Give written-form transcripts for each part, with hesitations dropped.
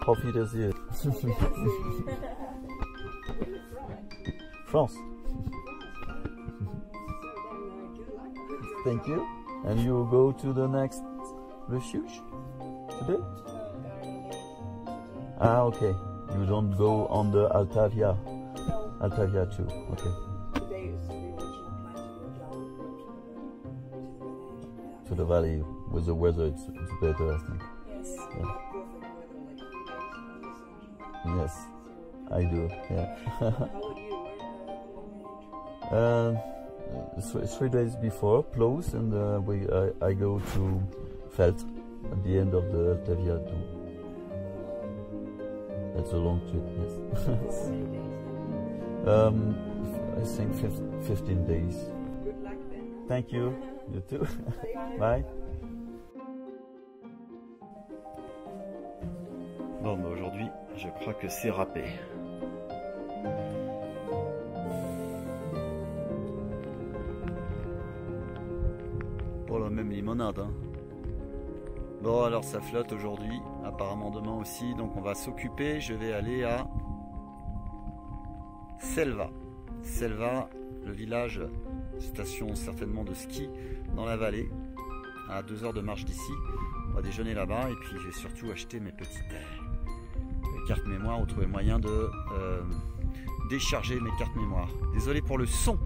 profitez-y. France. Thank you. And you go to the next refuge today? Ah, okay. You don't go on the Altavia. Altavia too. Okay. To the valley with the weather, it's better, I think. Yes. Yeah. Yes, I do. Yeah. How would you 3 days before close, and I go to Felt at the end of the Altavia too. That's a long trip. Yes. I think 15 days. Good luck then. Thank you. You too. Bye. Bon, bah aujourd'hui, je crois que c'est râpé. Pour la même limonade. Hein. Bon, alors ça flotte aujourd'hui, apparemment demain aussi, donc on va s'occuper. Je vais aller à Selva. Selva, le village, station certainement de ski dans la vallée, à 2 heures de marche d'ici. On va déjeuner là-bas et puis je vais surtout acheter mes petites cartes mémoire ou trouver le moyen de décharger mes cartes mémoire. Désolé pour le son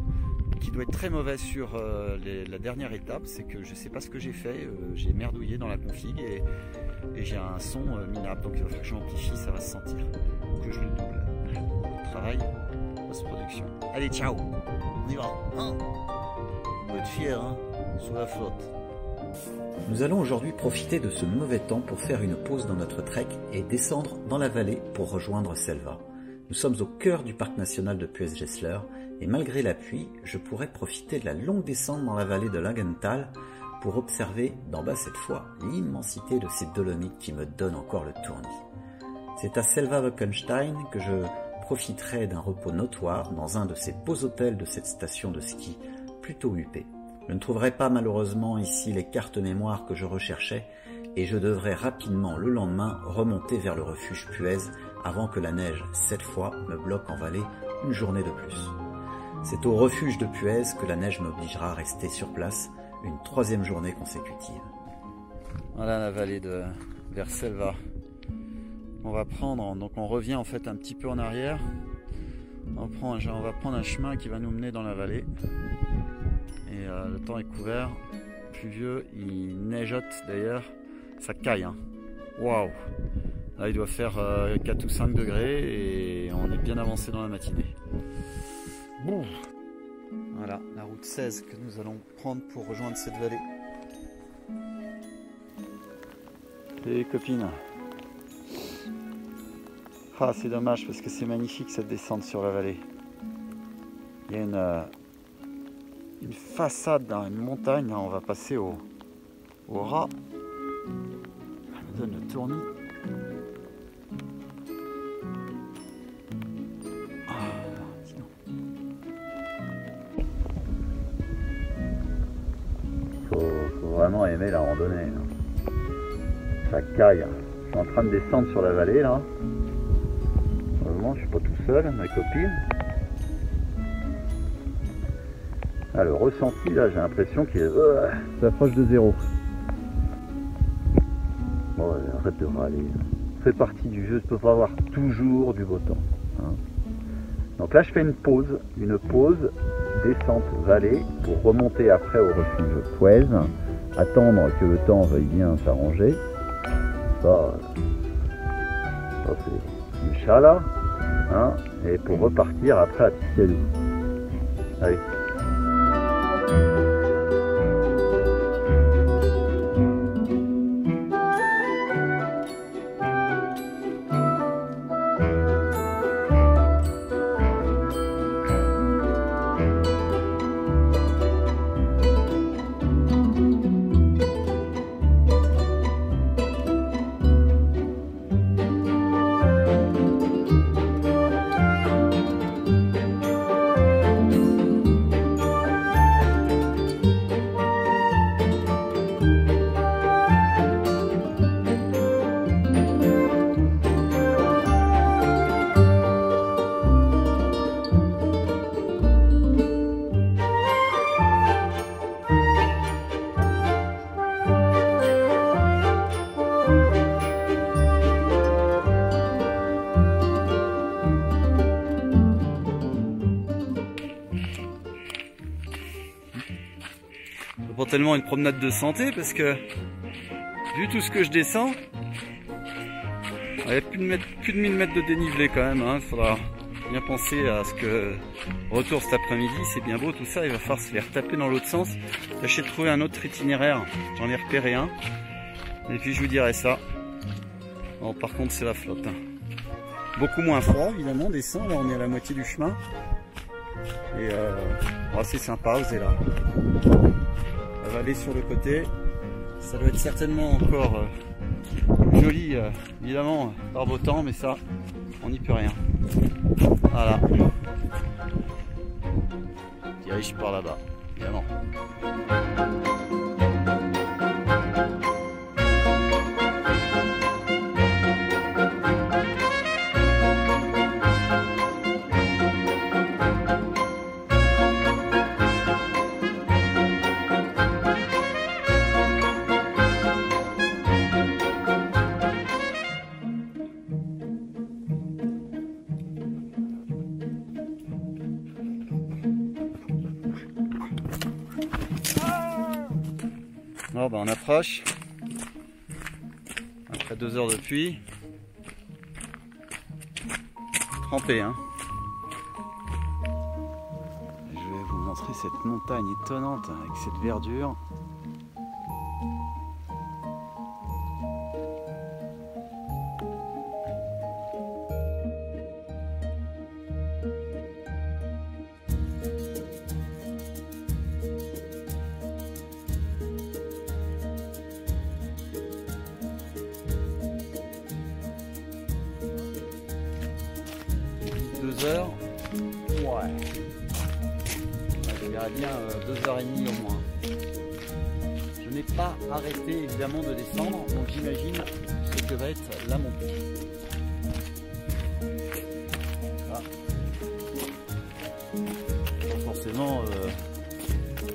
qui doit être très mauvais sur la dernière étape, c'est que je sais pas ce que j'ai fait, j'ai merdouillé dans la config et j'ai un son minable, donc il va falloir que je l'amplifie, ça va se sentir, ou que je le double. Travail, post-production. Allez, ciao, on y va, hein, on va être fiers, hein, sous la flotte. Nous allons aujourd'hui profiter de ce mauvais temps pour faire une pause dans notre trek et descendre dans la vallée pour rejoindre Selva. Nous sommes au cœur du parc national de Puez-Gessler et malgré la pluie, je pourrais profiter de la longue descente dans la vallée de Langenthal pour observer d'en bas cette fois l'immensité de ces dolomites qui me donnent encore le tournis. C'est à Selva-Wockenstein que je profiterai d'un repos notoire dans un de ces beaux hôtels de cette station de ski plutôt huppée. Je ne trouverai pas malheureusement ici les cartes mémoire que je recherchais et je devrais rapidement le lendemain remonter vers le refuge Puez avant que la neige, cette fois, me bloque en vallée une journée de plus. C'est au refuge de Puez que la neige m'obligera à rester sur place une 3e journée consécutive. Voilà la vallée de vers Selva. On va prendre, donc on revient en fait un petit peu en arrière. On va prendre un chemin qui va nous mener dans la vallée. Et le temps est couvert, pluvieux, il neigeote d'ailleurs, ça caille. Hein. Waouh! Là il doit faire 4 ou 5 degrés et on est bien avancé dans la matinée. Bon. Voilà la route 16 que nous allons prendre pour rejoindre cette vallée. Et copines. Ah, c'est dommage parce que c'est magnifique cette descente sur la vallée. Il y a une façade dans une montagne, là, on va passer au ras. Ça me donne le tournis. Faut vraiment aimer la randonnée. Là. Ça caille. Je suis en train de descendre sur la vallée là. Heureusement, je suis pas tout seul, ma copine. Ah, le ressenti là, j'ai l'impression qu'il s'approche de 0. Bon, arrête de râler. Ça fait partie du jeu, je peux pas avoir toujours du beau temps. Hein. Donc là, je fais une pause descente vallée pour remonter après au refuge Puez, attendre que le temps veuille bien s'arranger. Ça c'est du chat là, hein, et pour repartir après à Tissiadou. Allez. essentiellement une promenade de santé parce que vu tout ce que je descends, il y a plus de 1000 mètres de dénivelé quand même. Il faudra bien penser à ce que retour cet après-midi, c'est bien beau tout ça, il va falloir se les retaper dans l'autre sens. Tâcher de trouver un autre itinéraire, j'en ai repéré un. Et puis je vous dirai ça. Bon, par contre c'est la flotte. Beaucoup moins froid évidemment, descend, là on est à la moitié du chemin. Et c'est sympa, vous êtes là. La vallée sur le côté, ça doit être certainement encore joli évidemment par beau temps, mais ça on n'y peut rien. Voilà. Dirige par là-bas, évidemment. Oh, on approche après 2 heures de pluie, trempé hein. Je vais vous montrer cette montagne étonnante avec cette verdure. Heures. Ouais. Je verrai bien 2h30 au moins. Je n'ai pas arrêté évidemment de descendre, donc j'imagine ce que va être la montée. Ah. Pas forcément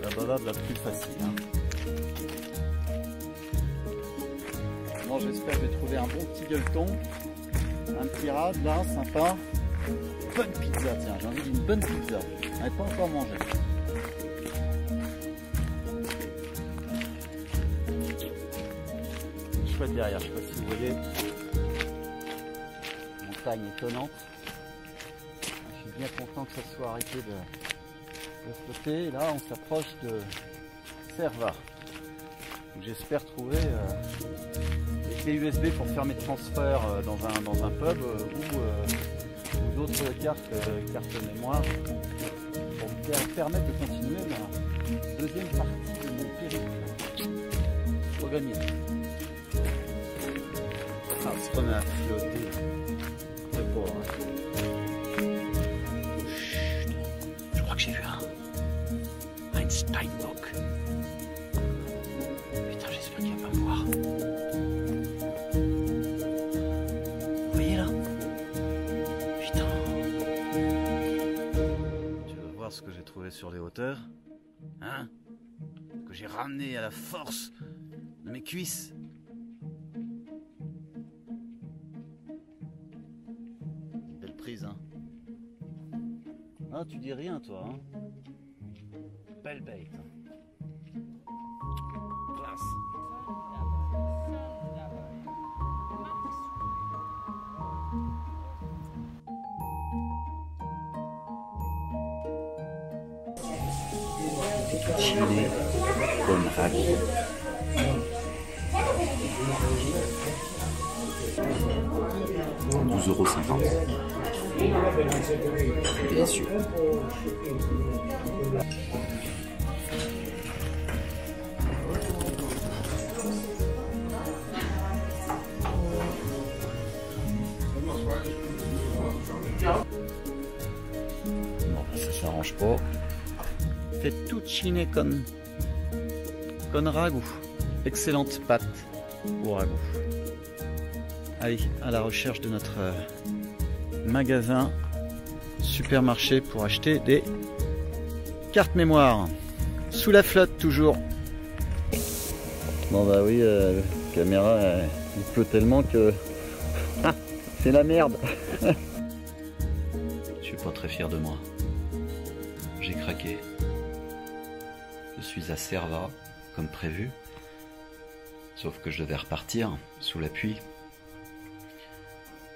la balade la plus facile. Hein. Bon, j'espère que je vais trouver un bon petit gueuleton, un petit rade là, sympa. Bonne pizza, tiens, j'ai envie d'une bonne pizza. On n'a pas encore mangé. Chouette derrière, je ne sais pas si vous voyez. Montagne étonnante. Je suis bien content que ça soit arrêté de flotter. Là, on s'approche de Cerva. J'espère trouver des clés USB pour faire mes transferts dans un pub ou d'autres cartes mémoire pour me permettre de continuer la deuxième partie de mon périple. Pour gagner. Ah, on se remet à flotter. Très beau, hein. Chut. Je crois que j'ai vu un Steinbock. Putain, j'espère qu'il va pas me voir. Vous voyez là? Putain. Tu veux voir ce que j'ai trouvé sur les hauteurs? Hein? Que j'ai ramené à la force de mes cuisses. Belle prise, hein? Ah, tu dis rien, toi, hein? Belle bête. Classe. Chili Conrad. €12,50. Délicieux. Bon, ça s'arrange pas. Fettuccine con ragoût. Excellente pâte au ragoût. Allez, à la recherche de notre magasin supermarché pour acheter des cartes mémoire. Sous la flotte toujours. Bon bah oui, la caméra il pleut tellement que ah, c'est la merde. Je suis pas très fier de moi. J'ai craqué. Je suis à Cerva. comme prévu. Sauf que je devais repartir sous la pluie.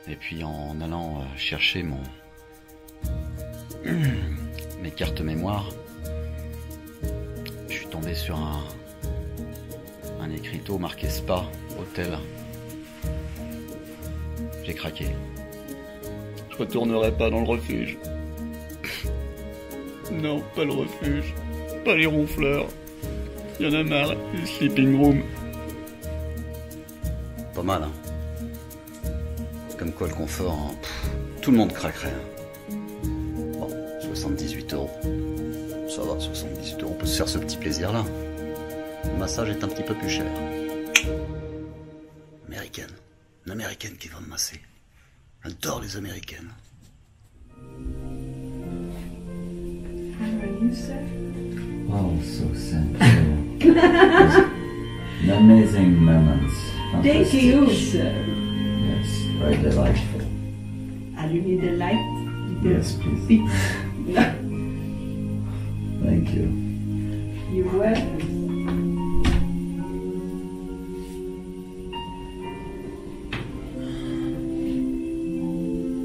Et puis en allant chercher mes cartes mémoire, je suis tombé sur un écriteau marqué Spa, hôtel. J'ai craqué. Je retournerai pas dans le refuge. Non, pas le refuge. Pas les ronfleurs. Il y en a marre, les sleeping room. Pas mal, hein. Comme quoi le confort, hein, tout le monde craquerait. Bon, 78 €. Ça va, 78 €, on peut se faire ce petit plaisir-là. Le massage est un petit peu plus cher. Américaine. Une américaine qui va me masser. J'adore les américaines. Oh, so thank you. An amazing moment. Thank you, sir. Yes, very delightful. And you need a light? Yes, please. Thank you. You're welcome.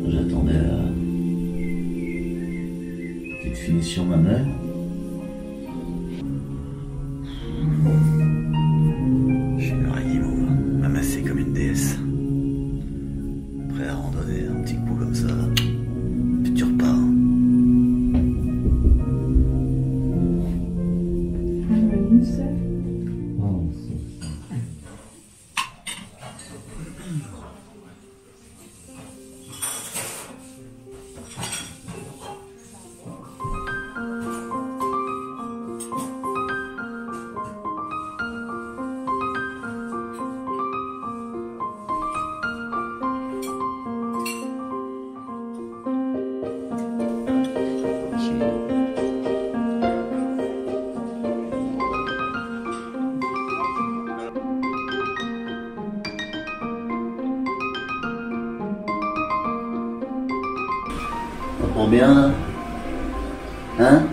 J'attendais la petite finition manuelle. Je suis une oreille m'a m'amasser comme une déesse. Prêt à randonner un petit coup comme ça. Puis tu repars. Oh, so On bien là? Hein?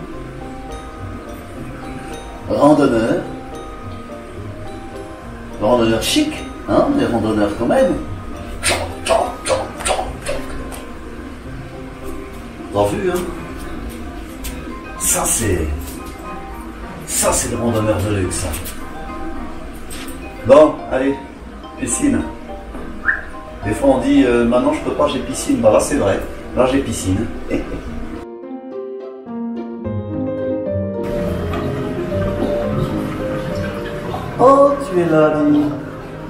Randonneur. Randonneur chic, hein? Des randonneurs quand même. T'as vu, hein? Ça c'est le randonneur de luxe. Ça. Bon, allez, piscine. Des fois on dit maintenant je peux pas, j'ai piscine. Bah là c'est vrai. Là j'ai piscine. Oh, tu es là, Denis.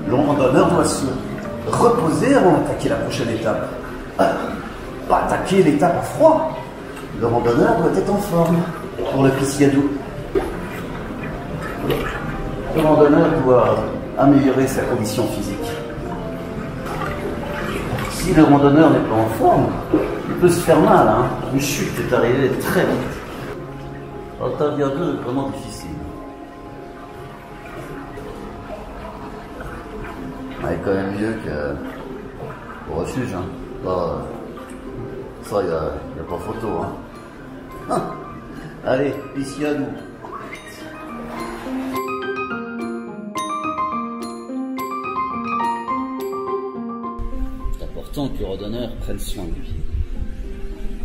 Le randonneur doit se reposer avant d'attaquer la prochaine étape. Pas attaquer l'étape à froid. Le randonneur doit être en forme pour le Pisciadou. Le randonneur doit améliorer sa condition physique. Si le randonneur n'est pas en forme, il peut se faire mal, hein. Une chute est arrivée très vite. Altavia 2 est vraiment difficile. Ouais, quand même mieux que au refuge, hein. Là, ça, il n'y a pas photo, hein. Allez, ici à nous. C'est important que le randonneur prenne soin de lui.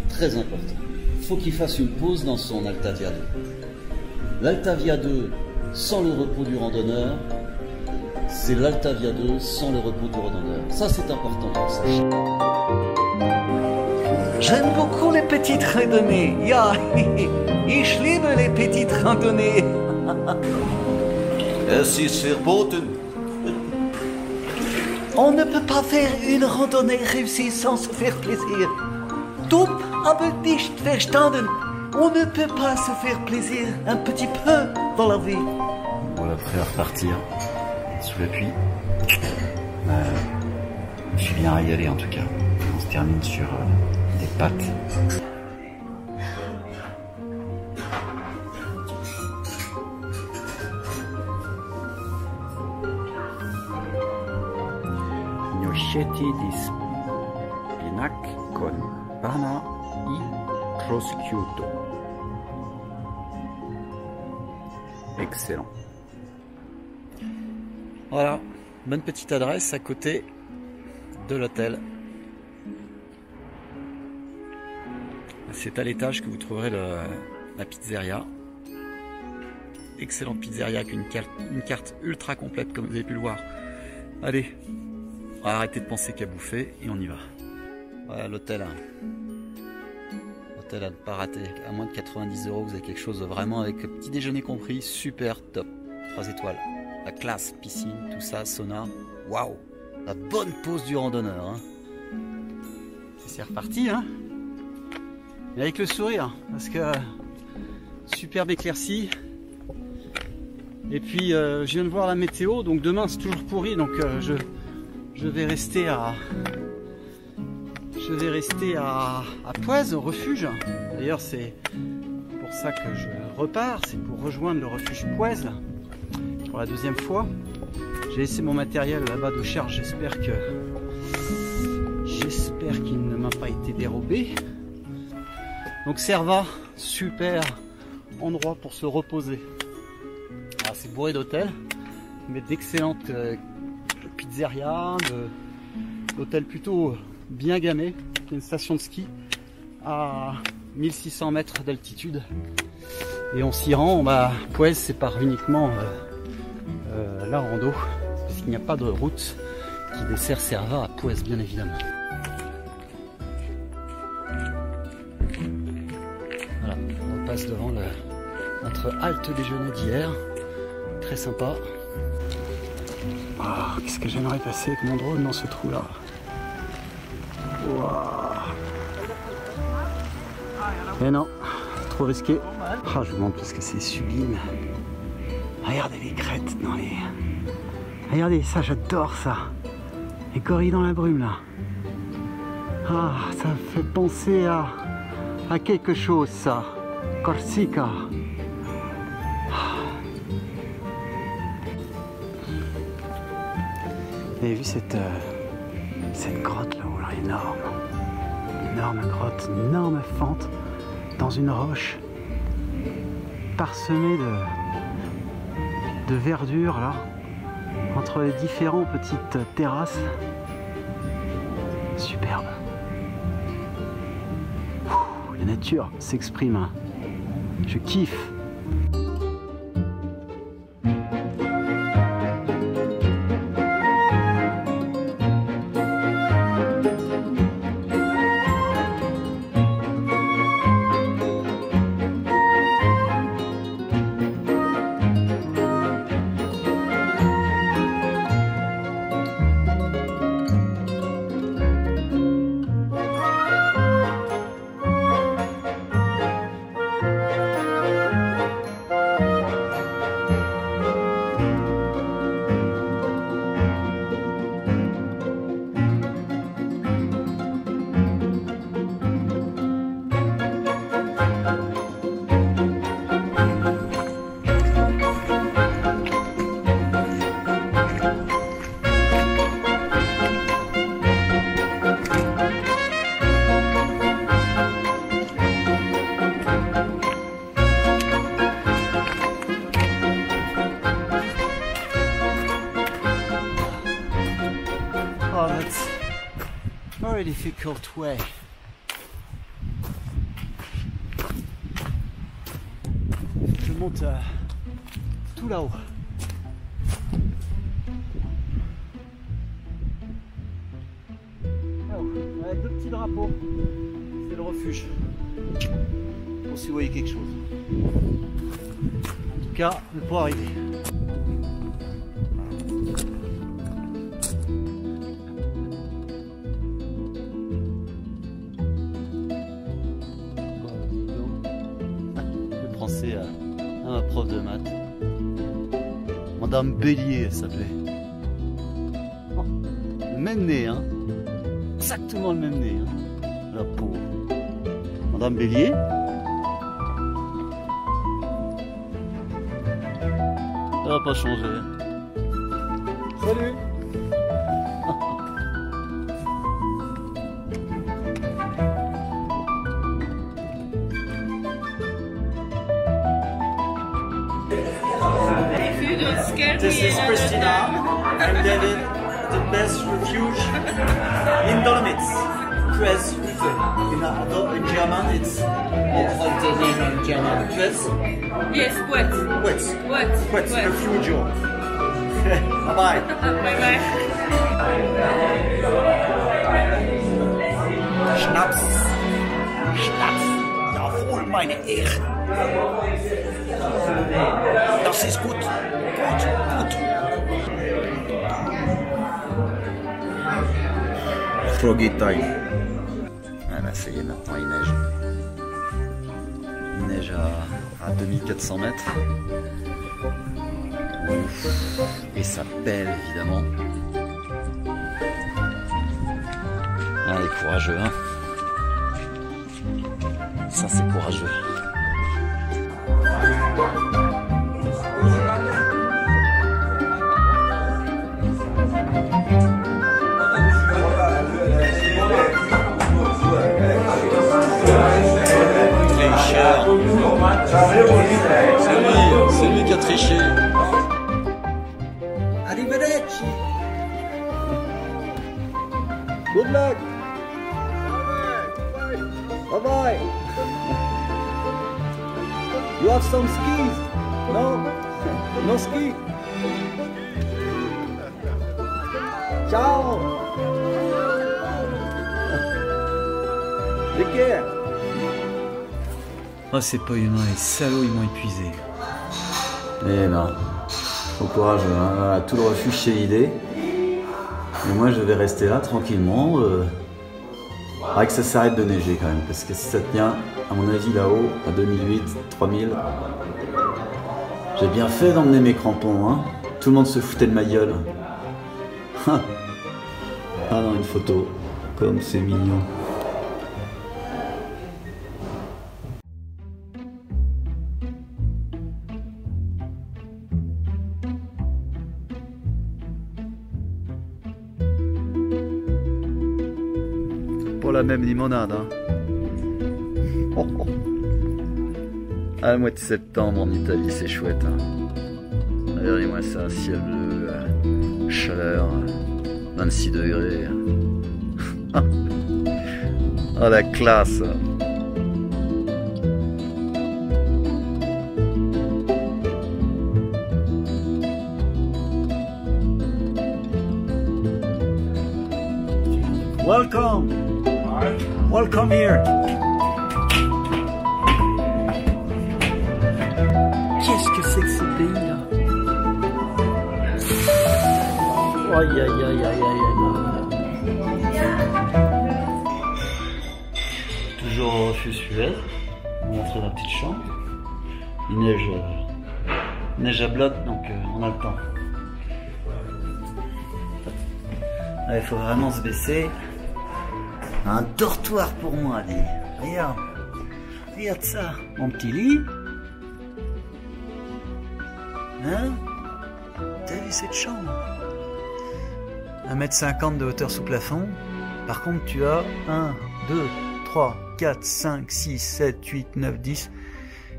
Très important. Il faut qu'il fasse une pause dans son Altavia 2. L'Altavia 2 sans le repos du randonneur, c'est l'Altavia 2 sans le repos du randonneur. Ça, c'est important que vous sachiez. J'aime beaucoup les petites randonnées. Ja, ich liebe les petites randonnées. Es ist verboten. On ne peut pas faire une randonnée réussie sans se faire plaisir. Dumm, aber nicht verstanden. On ne peut pas se faire plaisir un petit peu dans la vie. Voilà, prêt à repartir sous la pluie. Je suis bien régalé en tout cas. On se termine sur des pâtes. Gnocchetti di spinac con panna e prosciutto. Excellent. Voilà, bonne petite adresse à côté de l'hôtel. C'est à l'étage que vous trouverez la pizzeria. Excellente pizzeria avec une carte ultra complète comme vous avez pu le voir. Allez, on va arrêter de penser qu'à bouffer et on y va. Voilà l'hôtel. L'hôtel à ne pas rater. À moins de 90 €, vous avez quelque chose vraiment avec petit déjeuner compris. Super top. 3 étoiles. La classe, piscine, tout ça, sauna. Waouh! La bonne pause du randonneur. Hein. C'est reparti, hein? Mais avec le sourire, parce que superbe éclaircie. Et puis je viens de voir la météo, donc demain c'est toujours pourri, donc je vais rester à Pouez, au refuge. D'ailleurs c'est pour ça que je repars, c'est pour rejoindre le refuge Pouez pour la deuxième fois. J'ai laissé mon matériel là-bas de charge, j'espère qu'il ne m'a pas été dérobé. Donc Cerva, super endroit pour se reposer. Alors c'est bourré d'hôtels, mais d'excellentes pizzerias, d'hôtels plutôt bien gamés. Il y a une station de ski à 1600 mètres d'altitude. Et on s'y rend, Pouez c'est par uniquement la rando, parce qu'il n'y a pas de route qui dessert Cerva à Pouez bien évidemment. Voilà, on passe devant notre halte déjeuner d'hier, très sympa. Oh, qu'est-ce que j'aimerais passer avec mon drone dans ce trou là. Wow. Mais non, trop risqué. Ah, je vous montre parce que c'est sublime. Regardez les crêtes dans les... Regardez ça, j'adore ça. Les gorilles dans la brume là. Ah, ça me fait penser à quelque chose ça. Corsica. Vous avez vu cette grotte là-haut, là, énorme. Énorme grotte, une énorme fente dans une roche parsemée de verdure là, entre les différentes petites terrasses. Superbe. Ouh, la nature s'exprime. Hein. Je kiffe. Oh, that's a very difficult way. Je monte tout là-haut. Avec deux petits drapeaux. C'est le refuge. Pour si vous voyez quelque chose. En tout cas, pour arriver. Français à ma prof de maths. Madame Bélier, elle s'appelait. Oh, le même nez, hein. Exactement le même nez, hein. La pauvre. Madame Bélier. Ça va pas changer. Salut. This is Christina. And then the best refuge in Dolomites, Tres River. In German, it's like the name in German. Tres? Yes, wet. Wet Refugio. Bye bye. Bye bye. Schnaps. Schnaps. Jawohl, meine Ehre. Das ist gut. Gut. Froggy time. Ah bah ça y est, maintenant il neige. Il neige à 2400 mètres. Et ça pèle évidemment. Ah, les courageux, hein. Ça c'est courageux. Tricheur. C'est lui qui a triché. Arrivederci. Good luck. Bye bye. You have some skis? No? No ski? Ciao. Take care. Oh, c'est pas humain, les salauds, ils m'ont épuisé. Eh ben, au courage, hein. Voilà, tout le refuge chez l'idée. Et moi je vais rester là tranquillement. Faudrait que ça s'arrête de neiger quand même, parce que si ça tient, à mon avis là-haut, à 2008, 3000, j'ai bien fait d'emmener mes crampons, hein. Tout le monde se foutait de ma gueule. Ah non, une photo, comme c'est mignon. Pas la même limonade, hein. Oh, oh. Ah, le mois de septembre en Italie, c'est chouette, hein. Regardez-moi ça, ciel bleu, chaleur, 26 degrés. Oh, la classe. Welcome. Welcome here. Qu'est-ce que c'est que ce pays-là? Aïe aïe aïe aïe aïe aïe. Toujours au refuge Suez. On rentre dans la petite chambre. Il neige à bloc, donc on a le temps. Il faut vraiment se baisser. Un dortoir pour moi, dis. Regarde. Regarde ça. Mon petit lit. Hein? T'as vu cette chambre? 1,50 m de hauteur sous plafond. Par contre, tu as 1, 2, 3, 4, 5, 6, 7, 8, 9, 10.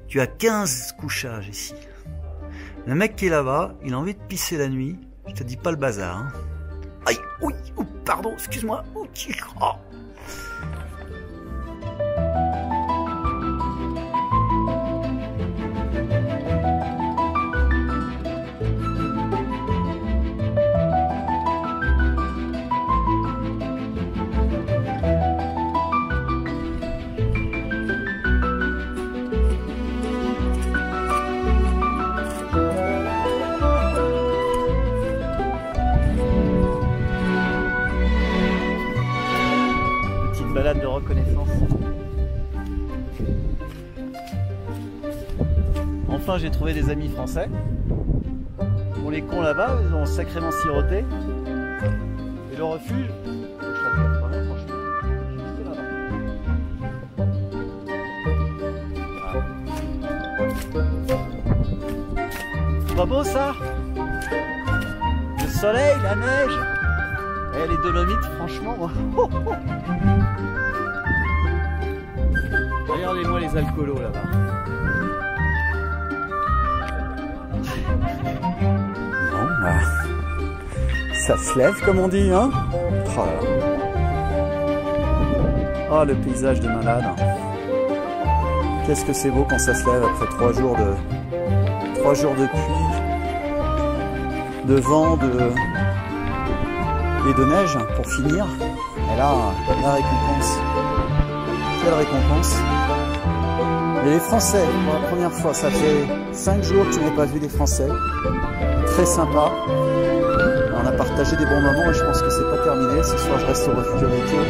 Tu as 15 couchages ici. Le mec qui est là-bas, il a envie de pisser la nuit. Je te dis pas le bazar, hein. Aïe, oui, oh, pardon, excuse-moi. Oh. Balade de reconnaissance. Enfin, j'ai trouvé des amis français. Pour les cons là-bas, ils ont sacrément siroté. Et le refuge, je sais pas, franchement, juste là-bas. C'est pas beau ça? Le soleil, la neige. Et les Dolomites, franchement. Regardez-moi les alcoolos là-bas. Bon, bah, ça se lève, comme on dit, hein. Oh là là. Oh, le paysage de malade. Qu'est-ce que c'est beau quand ça se lève après 3 jours de pluie, de vent, et de neige pour finir. Et là, la récompense. Quelle récompense. Et les Français, pour la première fois, ça fait 5 jours que je n'ai pas vu des Français. Très sympa. On a partagé des bons moments et je pense que c'est pas terminé. Ce soir, je reste au refuge avec eux.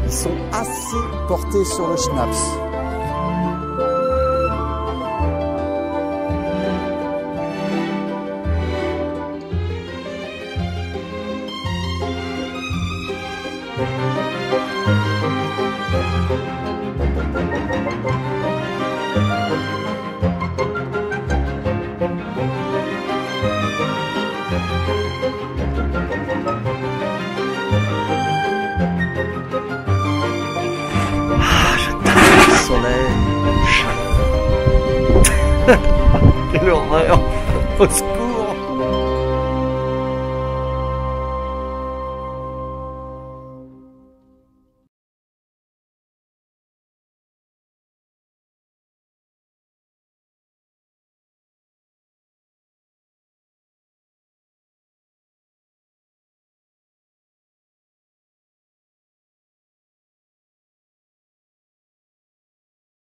Ils sont assez portés sur le schnapps. Quelle horreur! Au secours!